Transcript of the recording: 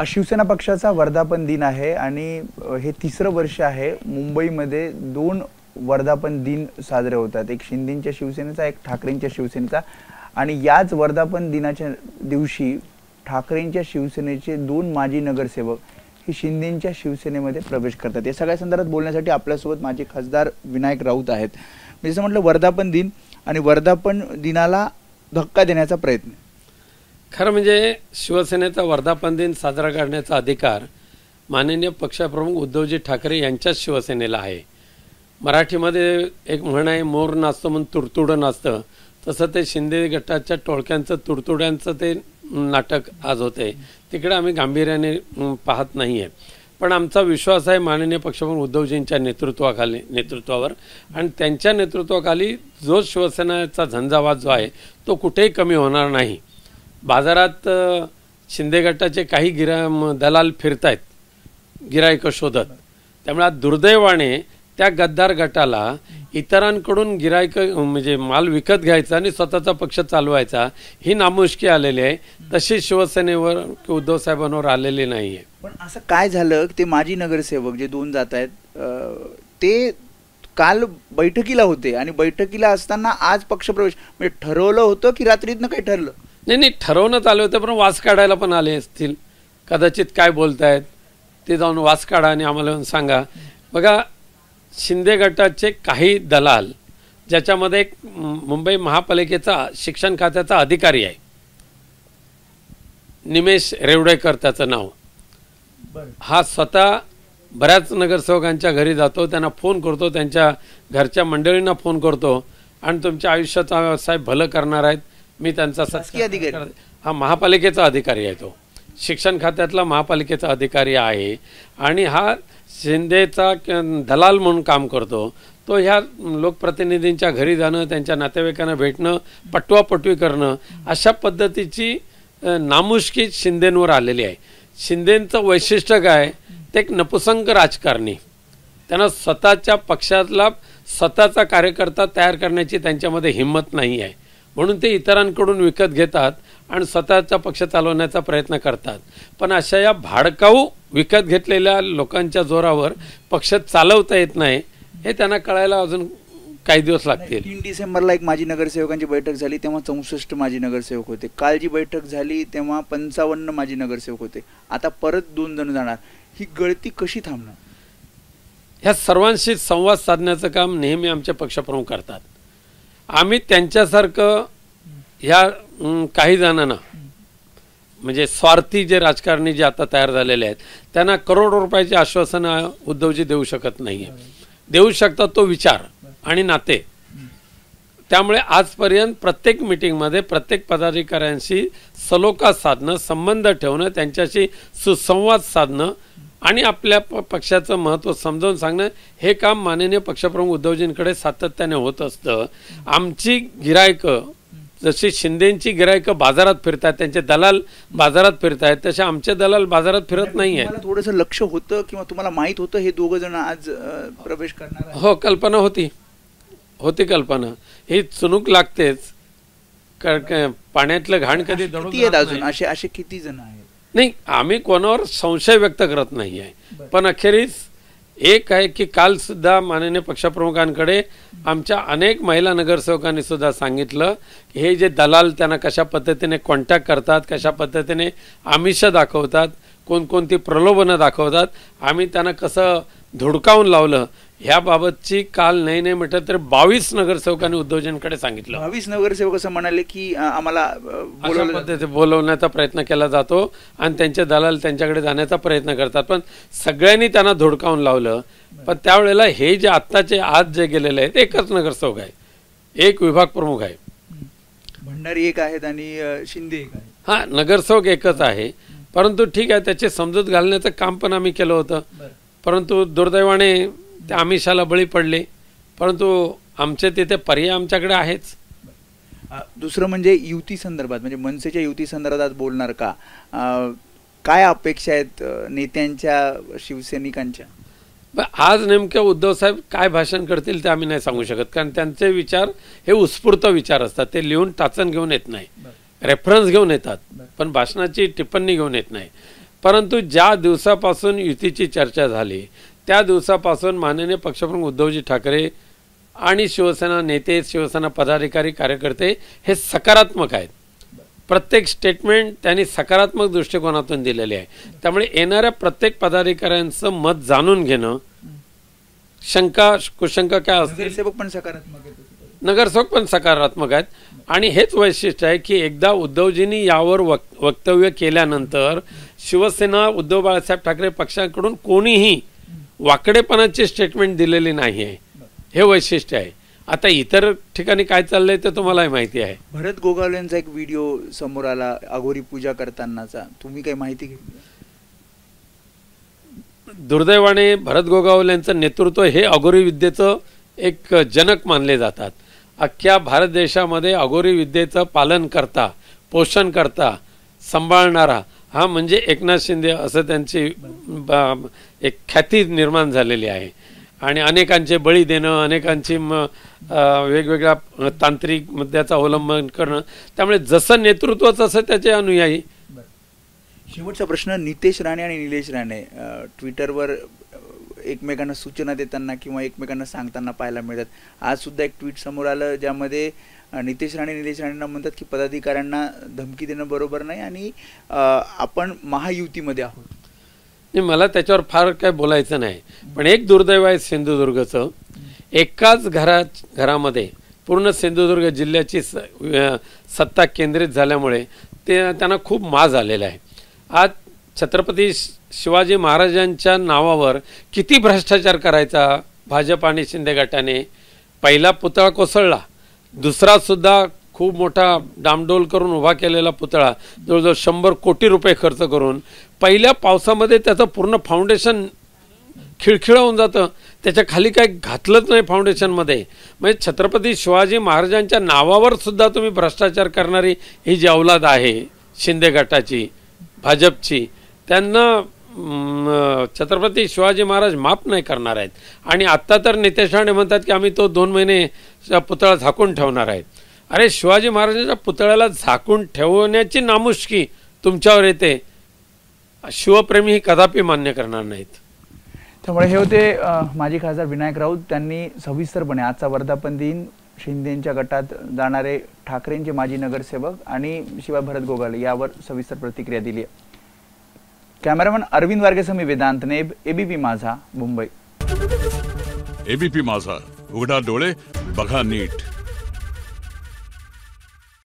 शिवसेना पक्षाचा वर्धापन दिन आहे आणि हे तिसरं वर्ष आहे मुंबईमध्ये 2 वर्धापन दिन साजरे होतात, एक शिंदेच्या शिवसेनेचा, एक ठाकरेंच्या शिवसेनेचा. आणि याच वर्धापन दिनाच्या दिवशी ठाकरेंच्या शिवसेनेचे 2 माजी नगरसेवक हे शिंदेच्या शिवसेनेमध्ये प्रवेश करतात. या सगळ्या संदर्भात बोलण्यासाठी आपल्यासोबत माजी खासदार विनायक राऊत आहेत. जसं म्हटलं, वर्धापन दिन आणि वर्धापन दिनाला धक्का देण्याचा प्रयत्न. खरं म्हणजे शिवसेनेचा वर्धापन दिन साजरा करण्याचा अधिकार माननीय पक्षप्रमुख उद्धवजी ठाकरे यांच्याच शिवसेनेला आहे. मराठीमध्ये एक म्हण आहे, मोर नाचतो म्हणून तुडतुडं नाचतं. तसं ते शिंदे गटाच्या टोळक्यांचं तुडतुड्यांचं ते नाटक आज होते. तिकडे आम्ही गांभीर्याने पाहत नाही आहे. पण आमचा विश्वास आहे माननीय पक्षप्रमुख उद्धवजींच्या नेतृत्वावर आणि त्यांच्या नेतृत्वाखाली जो शिवसेनेचा झंझावात जो आहे तो कुठेही कमी होणार नाही. बाजारात शिंदे गटाचे काही दलाल फिरतायत गिरायकं शोधत. त्यामुळे आज दुर्दैवाने त्या गद्दार गटाला इतरांकडून गिरायकं म्हणजे माल विकत घ्यायचा आणि स्वतःचा पक्ष चालवायचा ही नामुष्की आलेली आहे. तशी शिवसेनेवर उद्धव साहेबांवर आलेली नाही आहे. पण असं काय झालं, ते माजी नगरसेवक जे 2 जात आहेत ते काल बैठकीला होते आणि बैठकीला असताना आज पक्षप्रवेश म्हणजे ठरवलं होतं की रात्रीतनं काही ठरलं? नाही, ठरवण्यात आले होते, पण वास काढायला पण आले असतील कदाचित. काय बोलतायत ते जाऊन वास काढा आणि आम्हाला येऊन सांगा. बघा, शिंदे गटाचे काही दलाल, ज्याच्यामध्ये एक मुंबई महापालिकेचा शिक्षण खात्याचा अधिकारी आहे, निमेश रेवडेकर त्याचं नाव, हा स्वतः बऱ्याच नगरसेवकांच्या घरी जातो, त्यांना फोन करतो, त्यांच्या घरच्या मंडळींना फोन करतो आणि तुमच्या आयुष्याचा साहेब भलं करणार आहेत, मी त्यांचा अधिकारी. हा महापालिकेचा अधिकारी आहे, तो शिक्षण खात्यातला महापालिकेचा अधिकारी आहे आणि हा शिंदेचा दलाल म्हणून काम करतो. तो ह्या लोकप्रतिनिधींच्या घरी जाणं, त्यांच्या नातेवाईकांना भेटणं, पटवापटवी करणं, अशा पद्धतीची नामुष्की शिंदेंवर आलेली आहे. शिंदेंचं वैशिष्ट्य काय, ते एक नपुसंग राजकारणी. त्यांना स्वतःच्या पक्षातला स्वतःचा कार्यकर्ता तयार करण्याची त्यांच्यामध्ये हिंमत नाही आहे, म्हणून ते इतरांकडून विकत घेतात आणि स्वतःचा पक्ष चालवण्याचा प्रयत्न करतात. पण अशा या भाडकाऊ विकत घेतलेल्या लोकांच्या जोरावर पक्ष चालवता येत नाही हे त्यांना कळायला अजून काही दिवस लागतील. 3 डिसेंबरला एक माजी नगरसेवकांची बैठक झाली, तेव्हा 64 माजी नगरसेवक होते. काल जी बैठक झाली तेव्हा 55 माजी नगरसेवक होते. आता परत 2 जण जाणार. ही गळती कशी थांबणार? ह्या सर्वांशी संवाद साधण्याचं काम नेहमी आमचे पक्षप्रमुख करतात. आम्ही त्यांच्यासारखं ह्या काही जणांना म्हणजे स्वार्थी जे राजकारणी जे आता तयार झालेले आहेत त्यांना करोडो रुपयाची आश्वासनं उद्धवजी देऊ शकत नाही आहे. देऊ शकतात तो विचार आणि नाते. त्यामुळे आजपर्यंत प्रत्येक मीटिंगमध्ये प्रत्येक पदाधिकाऱ्यांशी सलोखा साधणं, संबंध ठेवणं, त्यांच्याशी सुसंवाद साधणं आणि आपल्या पक्षाचं महत्त्व समजावून सांगणं हे काम माननीय पक्षप्रमुख उद्धवजींकडे सातत्याने होत असतं. आमची गिरायकं जशी शिंदेची गिरायकं बाजारात फिरतात, त्यांचे दलाल बाजारात फिरतायत, तसे आमचे दलाल बाजारात फिरत नाहीये. थोडंसं लक्ष होतं किंवा तुम्हाला माहित होतं हे 2 जण आज प्रवेश करणार? हो, कल्पना होती कल्पना. ही चुनूक लागतेच. पाण्यातलं घाण कधी अजून असे किती जण आहेत? नाही, आम्ही कोणावर संशय व्यक्त करत नाही आहे. पण अखेरीस एक आहे की काल सुद्धा माननीय पक्षप्रमुखांकडे आमच्या अनेक महिला नगरसेवकांनी सुद्धा सांगितलं की हे जे दलाल त्यांना कशा पद्धतीने कॉन्टॅक्ट करतात, कशा पद्धतीने आमिष दाखवतात, कोणकोणती प्रलोभनं दाखवतात, आम्ही त्यांना कसं धुडकावून लावलं ह्याबाबतची काल नाही म्हटलं तर 22 नगरसेवकांनी उद्धवजींकडे सांगितलं. 22 नगरसेवक असं म्हणाले की आम्हाला बोलवण्याचा प्रयत्न केला जातो आणि त्यांचे दलाल त्यांच्याकडे जाण्याचा प्रयत्न करतात. पण सगळ्यांनी त्यांना धुडकावून लावलं. पण त्यावेळेला हे जे आत्ताचे आज जे गेलेले आहेत एकच नगरसेवक आहे, एक विभाग प्रमुख आहे, भंडारी एक आहेत आणि शिंदे एक आहे. हा, नगरसेवक एकच आहे. परंतु ठीक आहे, त्याची समजूत घालण्याचं काम पण आम्ही केलं होतं. परंतु दुर्दैवाने त्या आमिषाला बळी पडले. परंतु आमचे तिथे पर्याय आमच्याकडे आहेच. दुसरं म्हणजे युती संदर्भात, म्हणजे मनसेच्या युती संदर्भात बोलणार का? काय अपेक्षा आहेत नेत्यांच्या, शिवसैनिकांच्या? आज नेमक्या उद्धव साहेब काय भाषण करतील ते आम्ही नाही सांगू शकत, कारण त्यांचे विचार हे उत्स्फूर्त विचार असतात. ते लिहून टाचन घेऊन येत नाही, रेफरन्स घेऊन येतात, पण भाषणाची टिप्पणी घेऊन येत नाही. परंतु ज्या दिवसापासून युतीची चर्चा झाली त्या दिवसापासून माननीय पक्षप्रमुख उद्धवजी ठाकरे आणि शिवसेना नेते, शिवसेना पदाधिकारी, कार्यकर्ते हे सकारात्मक आहेत. प्रत्येक स्टेटमेंट त्यांनी सकारात्मक दृष्टिकोनातून दिलेले आहे. त्यामुळे येणाऱ्या प्रत्येक पदाधिकाऱ्यांचं मत जाणून घेणं, शंका कुशंका काय असतील, नगरसेवक पण सकारात्मक आहेत, नगरसेवक पण सकारात्मक आहेत. आणि हेच वैशिष्ट्य आहे की एकदा उद्धवजींनी यावर वक्तव्य केल्यानंतर शिवसेना, उद्धव बाळासाहेब ठाकरे पक्षाकडून कोणीही वाकडेपणाची स्टेटमेंट दिलेली नाही आहे. हे वैशिष्ट्य आहे. आता इतर ठिकाणी काय चाललंय ते तुम्हालाही माहिती आहे. भरत गोगावलेंचा एक व्हिडिओ समोर आला अघोरी पूजा करतानाचा, तुम्ही काही माहिती घेतली? दुर्दैवाने भरत गोगावलेंचं नेतृत्व हे अघोरी विद्येचं एक जनक मानले जातात. अख्ख्या भारत देशामध्ये अघोरी विद्येचं पालन करता, पोषण करता, सांभाळणारा हा म्हणजे एकनाथ शिंदे असं त्यांची एक ख्याती निर्माण झालेली आहे. आणि अनेकांचे बळी देणं, अनेकांची वेगवेगळ्या तांत्रिक मुद्द्याचं अवलंबन करणं, त्यामुळे जसं नेतृत्व तसं त्याचे अनुयायी. शेवटचा प्रश्न, नितेश राणे आणि निलेश राणे ट्विटरवर एकमेकांना सूचना देताना किंवा एकमेकांना सांगताना पाहायला मिळतात. आज सुद्धा एक ट्विट समोर आलं ज्यामध्ये नितेश राणे निलेश राणेंना म्हणतात की पदाधिकाऱ्यांना धमकी देणं बरोबर नाही आणि आपण महायुतीमध्ये आहोत. नाही, मला त्याच्यावर फार काय बोलायचं नाही. पण एक दुर्दैव आहे सिंधुदुर्गचं. एकाच घरामध्ये पूर्ण सिंधुदुर्ग जिल्ह्याची सत्ता केंद्रित झाल्यामुळे त्यांना खूप माज आलेला आहे. आज छत्रपती शिवाजी महाराजांच्या नावावर किती भ्रष्टाचार करायचा भाजप आणि शिंदे गटाने. पहिला पुतळा कोसळला, दुसरा सुद्धा खूप मोठा डामडोल करून उभा केलेला पुतळा जवळजवळ 100 कोटी रुपये खर्च करून पहिल्या पावसामध्ये त्याचं पूर्ण फाउंडेशन खिळखिळ होऊन जातं. त्याच्या खाली काही घातलंच नाही फाउंडेशनमध्ये. म्हणजे छत्रपती शिवाजी महाराजांच्या नावावर सुद्धा तुम्ही भ्रष्टाचार करणारी ही जी औलाद आहे शिंदे गटाची, भाजपची, त्यांना छत्रपती शिवाजी महाराज माफ नाही करणार आहेत. आणि आत्ता तर नितेश राणे म्हणतात की आम्ही तो 2 महिने पुतळा झाकून ठेवणार आहेत. अरे, शिवाजी महाराजांच्या पुतळ्याला झाकून ठेवण्याची नामुष्की तुमच्यावर येते. शिवप्रेमी ही कदापि मान्य करणार नाहीत. त्यामुळे हे होते माजी खासदार विनायक राऊत. त्यांनी सविस्तरपणे आजचा वर्धापन दिन, शिंदेंच्या गटात जाणारे ठाकरेंचे माजी नगरसेवक आणि शिवाय भरत गोगावले यावर सविस्तर प्रतिक्रिया दिली आहे. कॅमेरामन अरविंद वारगेसह मी वेदांत नेब, एबीपी माझा, मुंबई. एबीपी माझा, उघडा डोळे बघा नीट.